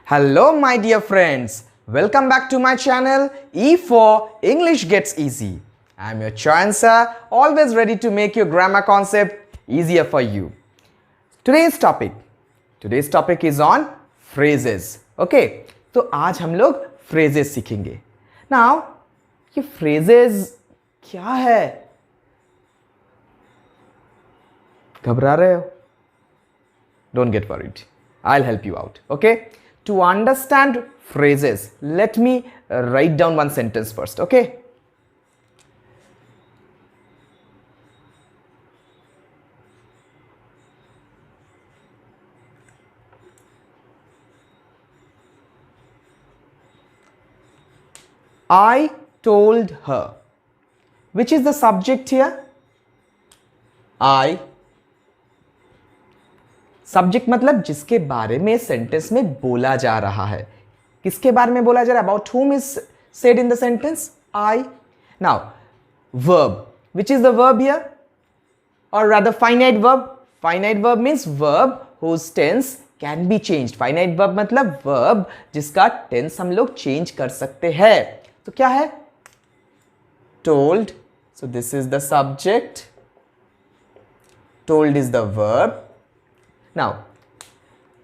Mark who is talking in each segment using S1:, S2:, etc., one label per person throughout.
S1: Hello my dear friends, welcome back to my channel E for English Gets Easy. I am your Chansa, always ready to make your grammar concept easier for you. Today's topic is on phrases. Okay, तो आज हम लोग phrases सीखेंगे. Now, ये phrases क्या है? घबरा रहे हो? Don't get worried. I'll help you out. Okay? To understand phrases, let me write down one sentence first. Okay? I told her. Which is the subject here? I. Subject मतलब जिसके बारे में सेंटेंस में बोला जा रहा है. किसके बारे में बोला जा रहा है? About whom is said in the sentence? I. Now, verb. Which is the verb here? Or rather, finite verb. Finite verb means verb whose tense can be changed. Finite verb मतलब verb जिसका tense हम लोग change कर सकते हैं. तो क्या है? Told. So this is the subject. Told is the verb. Now,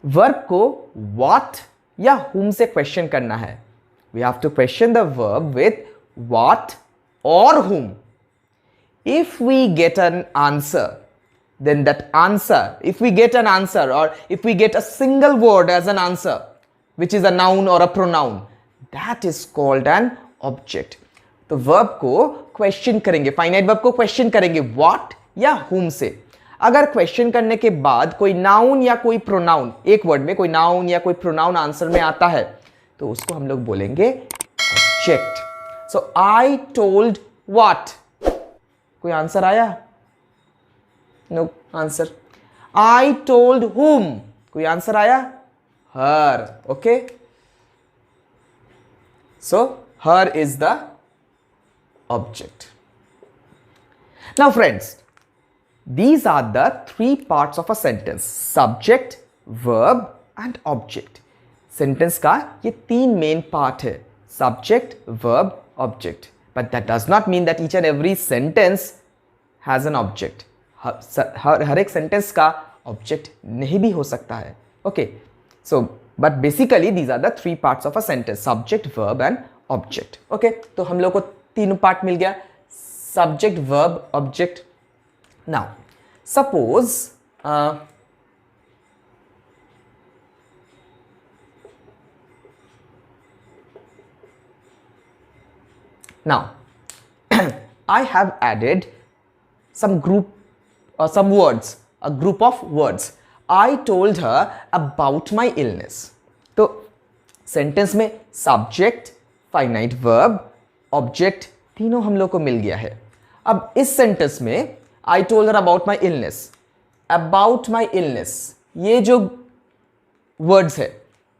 S1: verb को what या whom से question करना है. We have to question the verb with what or whom. If we get an answer, then that answer, if we get an answer or if we get a single word as an answer, which is a noun or a pronoun, that is called an object. तो verb को question करेंगे, finite verb को question करेंगे what या whom से. अगर question करने के बाद कोई नाउन या कोई प्रोनाउन, एक वर्ड में कोई नाउन या कोई प्रोनाउन आंसर में आता है तो उसको हम लोग बोलेंगे object. So I told what. कोई आंसर आया? No answer. I told whom. कोई आंसर आया? Her. Okay, so her is the object. Now friends, these are the three parts of a sentence: subject, verb and object. Sentence का ये तीन main part है: subject, verb, object. But that does not mean that each and every sentence has an object. हर एक sentence का object नहीं भी हो सकता है. Okay, so but basically these are the three parts of a sentence: subject, verb and object. Okay, तो हम लोग को तीनों part मिल गया: subject, verb, object. Now, suppose now I have added some group or some words, a group of words. I told her about my illness. तो sentence में subject, finite verb, object तीनों हम लोग को मिल गया है. अब इस sentence में I told her about my illness. About my illness. ये जो words है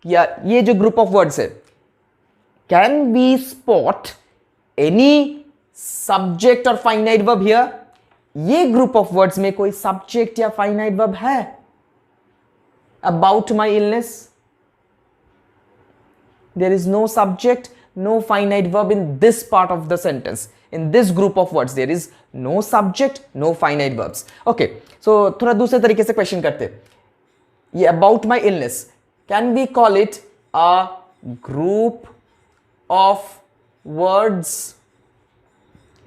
S1: या ये जो group of words है, can we spot any subject or finite verb here? ये group of words में कोई subject या finite verb है? About my illness. There is no subject, no finite verb in this part of the sentence. In this group of words there is no subject, no finite verbs. Okay, so थोड़ा दूसरे तरीके से question करते. ये about my illness, can we call it a group of words?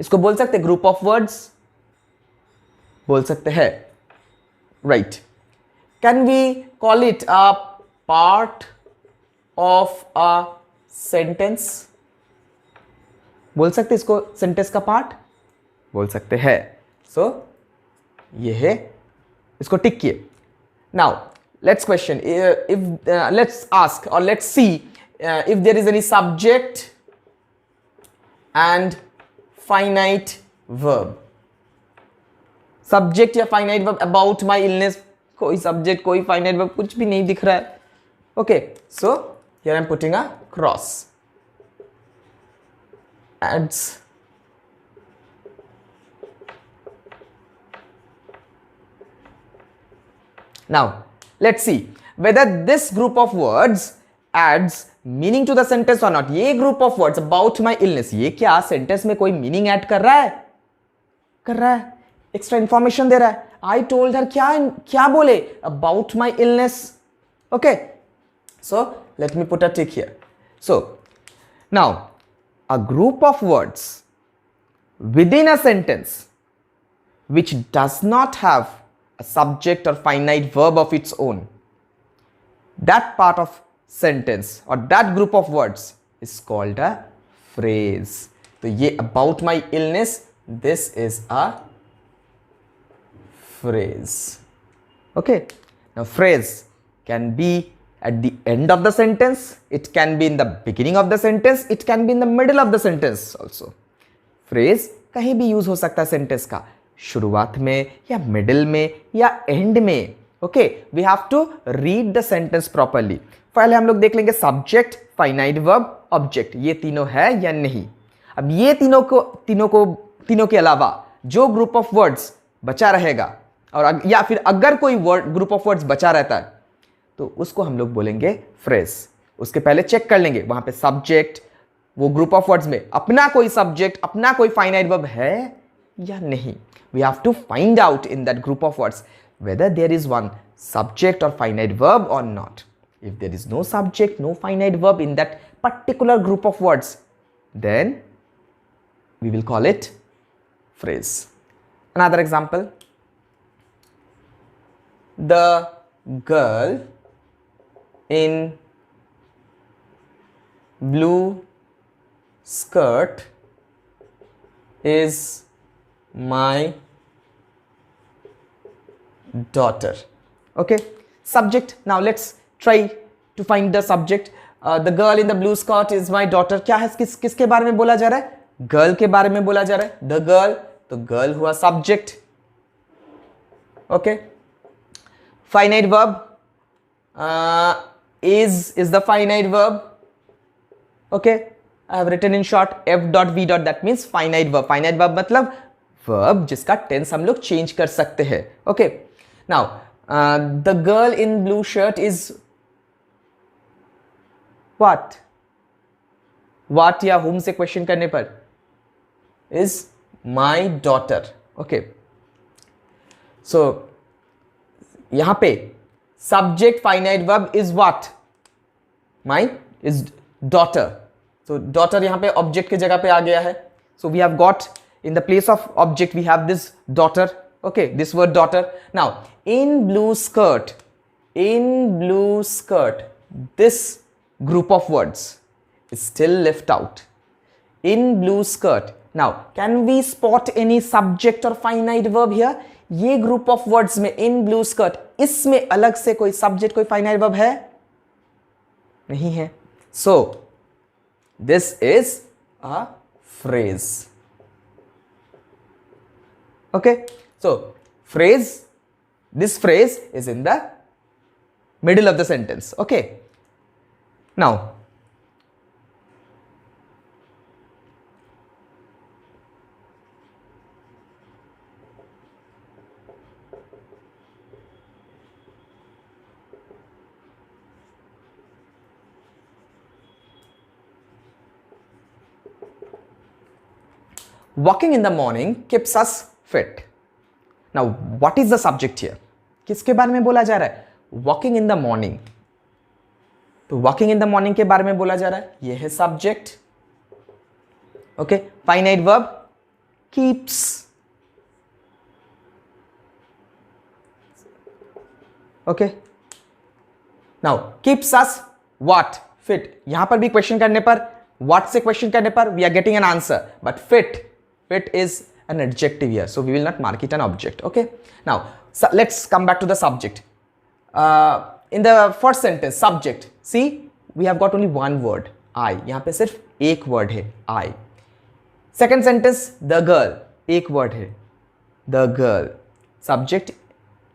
S1: इसको बोल सकते group of words? बोल सकते हैं, right? Can we call it a part of a sentence? बोल सकते इसको सेंटेंस का पार्ट? बोल सकते हैं. सो ये है, इसको टिक किए. Now let's question, if let's ask और let's see if there is any subject and finite verb. Subject या finite verb about my illness. कोई सब्जेक्ट कोई फाइनाइट वर्ब कुछ भी नहीं दिख रहा है. Okay, so here I am putting a cross. Adds. Now let's see whether this group of words adds meaning to the sentence or not? ये group of words about my illness, ये क्या sentence में कोई meaning add कर रहा है? कर रहा है, extra information दे रहा है. I told her, क्या बोले? About my illness. Okay, so let me put a tick here. So now a group of words within a sentence which does not have a subject or finite verb of its own, that part of sentence or that group of words is called a phrase. So ye about my illness, this is a phrase. Okay, now phrase can be at the end of the sentence, it can be in the beginning of the sentence, it can be in the middle of the sentence also. Phrase कहीं भी use हो सकता है sentence का, शुरुआत में या middle में या एंड में. Okay, we have to read the sentence properly. पहले हम लोग देख लेंगे सब्जेक्ट, फाइनाइट वर्ब, ऑब्जेक्ट, ये तीनों है या नहीं. अब ये तीनों के अलावा जो ग्रुप ऑफ वर्ड्स बचा रहेगा, और या फिर अगर कोई वर्ड ग्रुप ऑफ वर्ड्स बचा रहता है तो उसको हम लोग बोलेंगे फ्रेज. उसके पहले चेक कर लेंगे वहां पे सब्जेक्ट, वो ग्रुप ऑफ वर्ड्स में अपना कोई सब्जेक्ट, अपना कोई फाइनाइट वर्ब है या नहीं. We have to find out in that group of words whether there is one subject or finite verb or not. If there is no subject, no finite verb in that particular group of words, then we will call it phrase. Another example, the girl in blue skirt is my daughter. Okay, subject. Now let's try to find the subject. The girl in the blue skirt is my daughter. क्या है, किसके बारे में बोला जा रहा है? Girl के बारे में बोला जा रहा है. The girl, तो गर्ल हुआ subject. Okay, finite verb is the finite verb. Okay, I have written in short f dot v dot, that means finite verb. Finite verb मतलब verb जिसका टेंस हम लोग चेंज कर सकते हैं. Okay, now the girl in blue shirt is what या whom से question करने पर is my daughter. Okay, so यहां पे subject finite verb is what, my is daughter. तो डॉटर यहां पे ऑब्जेक्ट की जगह पे आ गया है. So we have got in the place of object we have this daughter. Okay, this word daughter. Now in blue skirt, this group of words is still left out. In blue skirt. Now can we spot any subject or finite verb here? ये group of words में in blue skirt, इसमें अलग से कोई subject, कोई finite verb है? नहीं है. So this is a phrase. Okay, so phrase, this phrase is in the middle of the sentence. Okay, now walking in the morning keeps us fit. Now what is the subject here? किसके बारे में बोला जा रहा है? Walking in the morning. तो walking in the morning के बारे में बोला जा रहा है, ये है subject. Okay, finite verb keeps. Okay, now keeps us what? Fit. यहां पर भी क्वेश्चन करने पर, what से क्वेश्चन करने पर we are getting an answer, but fit is an adjective here, so we will not mark it an object. Okay, now so let's come back to the subject. In the first sentence, subject, see we have got only one word, I. यहाँ पे सिर्फ एक word है, I. Second sentence, the girl, एक word है, the girl. Subject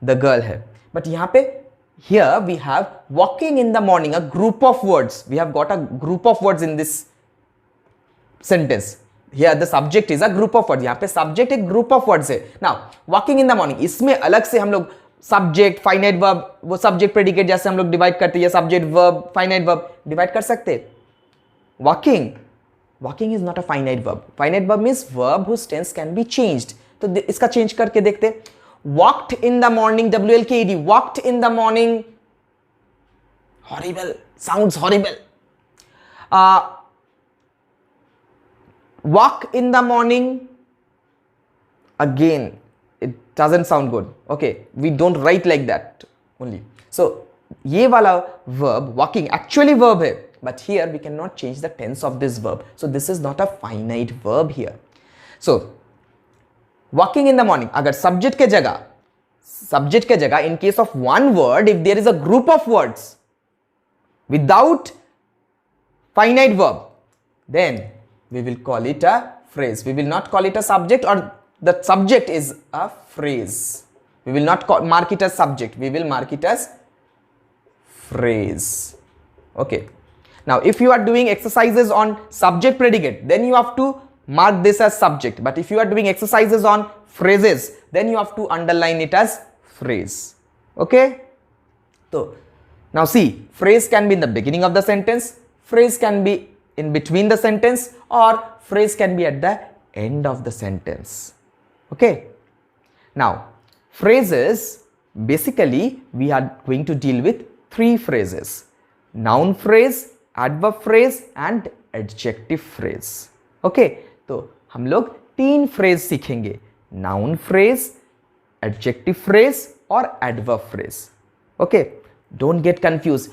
S1: the girl है, but यहाँ पे here we have walking in the morning, a group of words. We have got a group of words in this sentence. Here the subject is a group of words. यहाँ पे subject एक group of words है. Now walking in the morning, इसमें अलग से हम लोग subject finite verb, वो सब्जेक्ट प्रेडिकेट जैसे हम लोग डिवाइड करते हैं, subject verb finite verb divide कर सकते। Walking, walking is not a finite verb. Finite verb means verb whose tense can be changed. तो इसका चेंज करके देखते। Walked in the morning, WLKED, walked in the morning, horrible, sounds horrible. walk in the morning, again it doesn't sound good. Okay, we don't write like that only. So ये वाला verb walking actually verb है, but here we cannot change the tense of this verb, so this is not a finite verb here. So walking in the morning, अगर subject के जगह in case of one word, if there is a group of words without finite verb, then we will call it a phrase. We will not call it a subject, or the subject is a phrase. We will not mark it as subject. We will mark it as phrase. Okay. Now, if you are doing exercises on subject predicate, then you have to mark this as subject. But if you are doing exercises on phrases, then you have to underline it as phrase. Okay. So, now see, phrase can be in the beginning of the sentence, phrase can be in between the sentence, or phrase can be at the end of the sentence. Okay. Now, phrases, basically we are going to deal with three phrases: noun phrase, adverb phrase and adjective phrase. Okay, तो हम लोग तीन phrase सीखेंगे: noun phrase, adjective phrase और adverb phrase. Okay, don't get confused.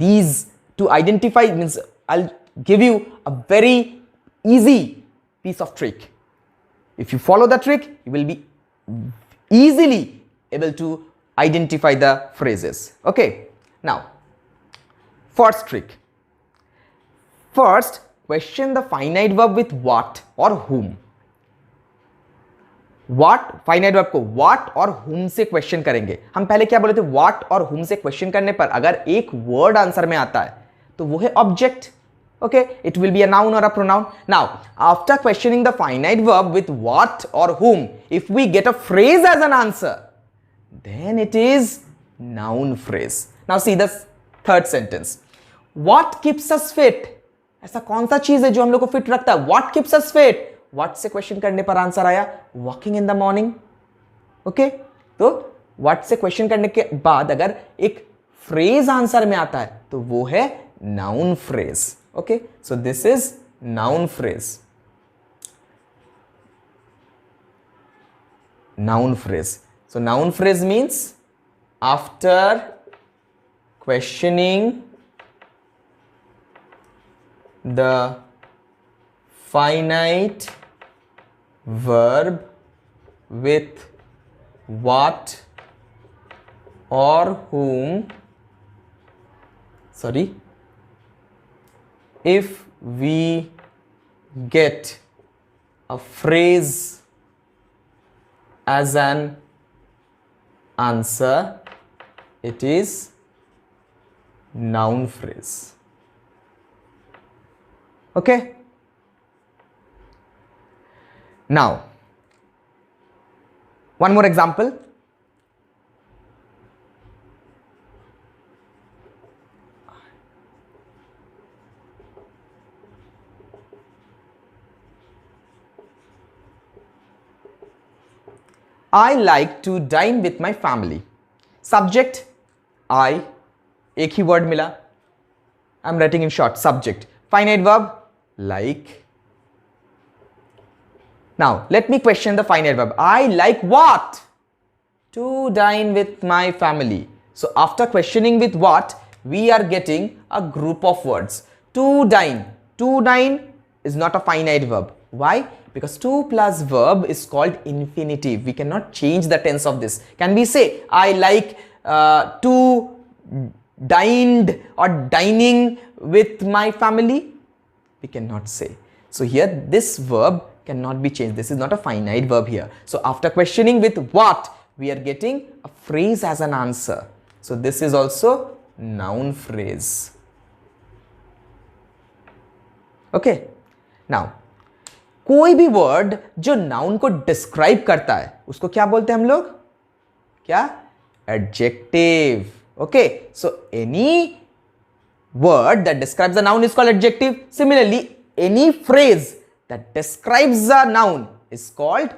S1: These to identify means I'll give you a very easy piece of trick. If you follow the trick, you will be easily able to identify the phrases. Okay, now first trick. First, question the finite verb with what or whom. What, finite verb को what और whom से question करेंगे. हम पहले क्या बोले थे? what और whom से क्वेश्चन करने पर अगर एक वर्ड आंसर में आता है तो वो है object. Okay, it will be a noun or a pronoun. Now, after questioning the finite verb with what or whom, if we get a phrase as an answer, then it is noun phrase. Now see the third sentence. What keeps us fit? ऐसा कौन सा चीज है जो हम लोग को fit रखता है? What keeps us fit? What से क्वेश्चन करने पर आंसर आया walking in the morning. Okay, तो what से क्वेश्चन करने के बाद अगर एक फ्रेज आंसर में आता है तो वो है noun phrase. Okay, so this is noun phrase. Noun phrase. So noun phrase means after questioning the finite verb with what or whom, sorry, if we get a phrase as an answer, it is noun phrase. Okay. Now, one more example. I like to dine with my family. Subject I, एक ही word मिला. I'm writing in short. Subject. Finite verb like. Now let me question the finite verb. I like what? To dine with my family. So after questioning with what, we are getting a group of words. To dine. To dine is not a finite verb. Why? Because to plus verb is called infinitive. We cannot change the tense of this. Can we say I like to dined or dining with my family? We cannot say. So here this verb cannot be changed. This is not a finite verb here. So after questioning with what, we are getting a phrase as an answer. So this is also noun phrase. Okay. Now, कोई भी word जो noun को describe करता है उसको क्या बोलते हैं हम लोग? क्या? adjective. Okay, so any word that describes a noun is called adjective. Similarly, any phrase that describes a noun is called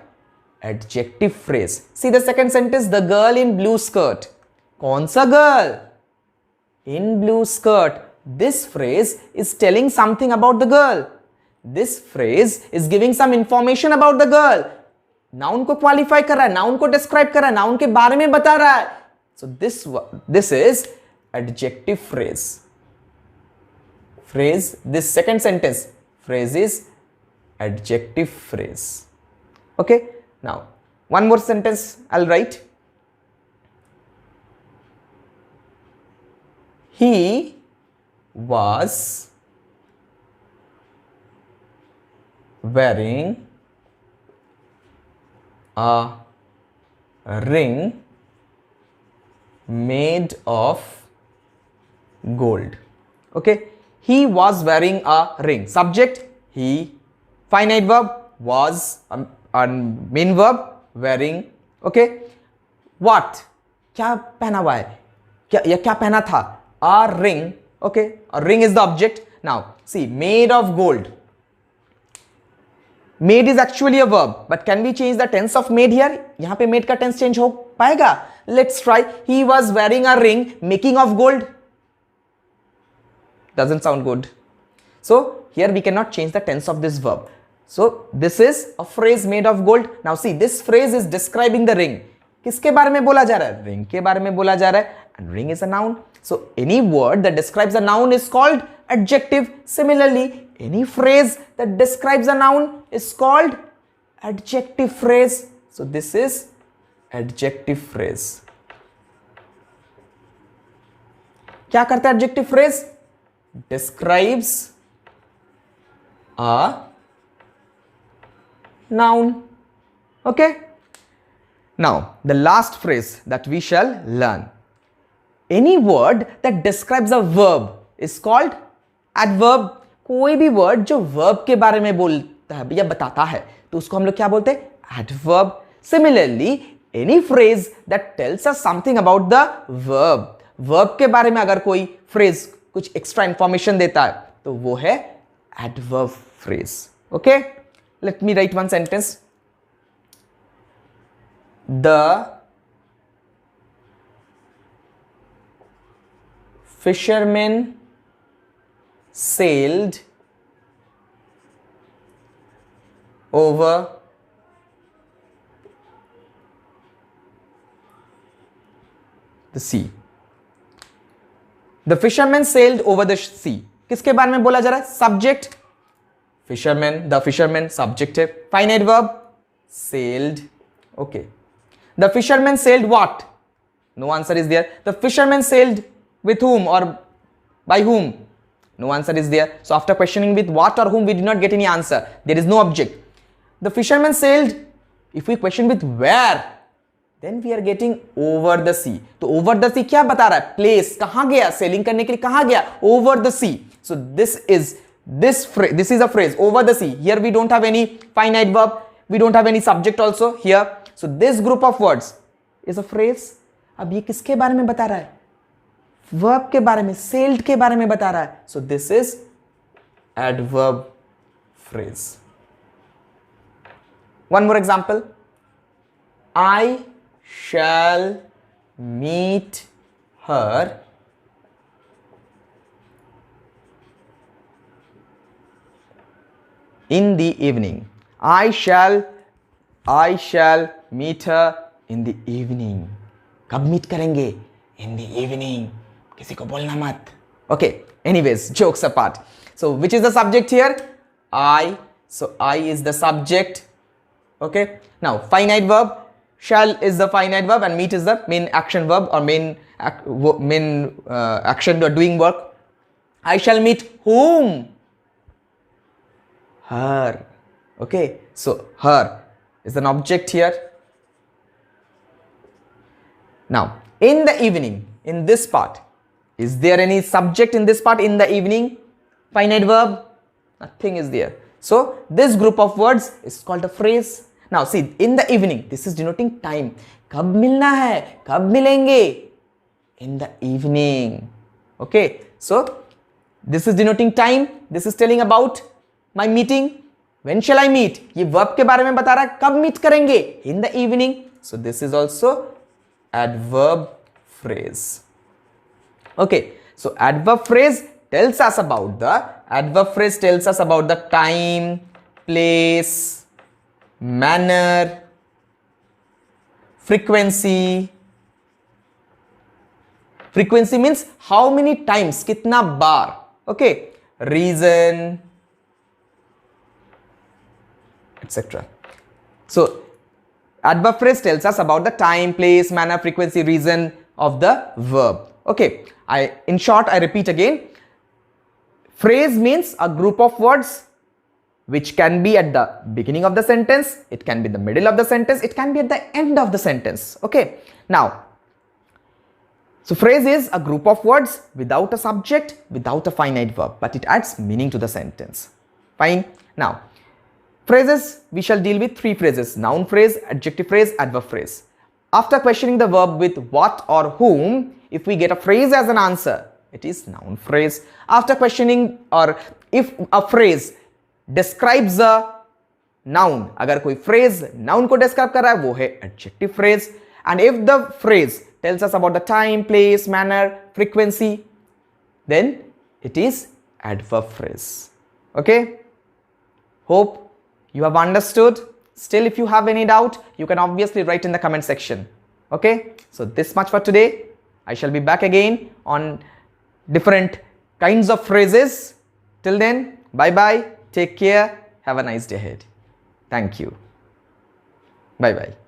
S1: adjective phrase. See the second sentence, the girl in blue skirt. कौन सा girl? In blue skirt. This phrase is telling something about the girl. This phrase is giving some information about the girl. Noun को qualify कर रहा है, noun को describe कर रहा है, noun के बारे में बता रहा है. So this is adjective phrase. This second sentence, phrase is adjective phrase. Okay, now one more sentence I'll write. He was wearing a ring made of gold. Okay, he was wearing a ring. Subject he, finite verb was, a main verb wearing. Okay, what? क्या पहना हुआ है? क्या पहना था? A ring. Okay, a ring is the object. Now see, made of gold. Made is actually a verb, but can we change the tense of made here? यहाँ पे made का tense change हो पाएगा? Let's try. He was wearing a ring making of gold. Doesn't sound good. So here we cannot change the tense of this verb. So this is a phrase made of gold. Now see, this phrase is describing the ring. किसके बारे में बोला जा रहा है? Ring के बारे में बोला जा रहा है. And ring is a noun. So any word that describes a noun is called adjective. Similarly, any phrase that describes a noun is called adjective phrase. So this is adjective phrase. क्या करता है adjective phrase? Describes a noun. Okay. Now the last phrase that we shall learn. Any word that describes a verb is called adverb. कोई भी word जो verb के बारे में बोलता है या बताता है तो उसको हम लोग क्या बोलते हैं? Adverb. Similarly, any phrase that tells us something about the verb. Verb के बारे में अगर कोई phrase कुछ extra information देता है तो वो है adverb phrase. Okay? Let me write one sentence. The fishermen sailed over the sea. The fishermen sailed over the sea. किसके बारे में बोला जा रहा है? Subject fishermen, the fishermen, subject है. Finite verb sailed. Okay. The fishermen sailed what? No answer is there. The fishermen sailed with whom or by whom? No answer is there. So after questioning with what or whom, we did not get any answer. There is no object. The fishermen sailed. If we question with where, then we are getting over the sea. तो over the sea क्या बता रहा है? Place. कहाँ गया? Sailing करने के लिए कहाँ गया? Over the sea. So this is a phrase, over the sea. Here we don't have any finite verb. We don't have any subject also here. So this group of words is a phrase. अब ये किसके बारे में बता रहा है? Verb के बारे में, sailed के बारे में बता रहा है. So this is adverb phrase. One more example. I shall meet her in the evening. I shall meet her in the evening. कब meet करेंगे? In the evening. किसी को बोलना मत. Okay. Anyways, jokes apart. So which is the subject here? I. So I is the subject. Okay. Now finite verb. Shall is the finite verb and meet is the main action verb or main action or doing work. I shall meet whom? Her. Okay. So her is an object here. Now in the evening, in this part, is there any subject in this part? In the evening, finite verb? Nothing is there. So this group of words is called a phrase. Now see, in the evening, this is denoting time. कब मिलना है, कब मिलेंगे? In the evening. Okay, so this is denoting time. This is telling about my meeting. When shall I meet? ये verb के बारे में बता रहा है, कब meet करेंगे? In the evening. So this is also adverb phrase. Okay, so adverb phrase tells us about the time, place, manner, frequency. Frequency means how many times, kitna bar. Okay, reason, etc. So adverb phrase tells us about the time, place, manner, frequency, reason of the verb. Okay, in short, I repeat again. Phrase means a group of words which can be at the beginning of the sentence, it can be in the middle of the sentence, it can be at the end of the sentence. Okay, now, so phrase is a group of words without a subject, without a finite verb, but it adds meaning to the sentence. Fine. Now, phrases, we shall deal with three phrases: noun phrase, adjective phrase, adverb phrase. After questioning the verb with what or whom, if we get a phrase as an answer, it is noun phrase. After questioning, or if a phrase describes a noun, अगर कोई phrase noun को describe कर रहा है, वो है adjective phrase. And if the phrase tells us about the time, place, manner, frequency, then it is adverb phrase. Okay? Hope you have understood. Still, if you have any doubt, you can obviously write in the comment section. Okay? So this much for today. I shall be back again on different kinds of phrases. Till then, bye bye. Take care. Have a nice day ahead. Thank you. Bye bye.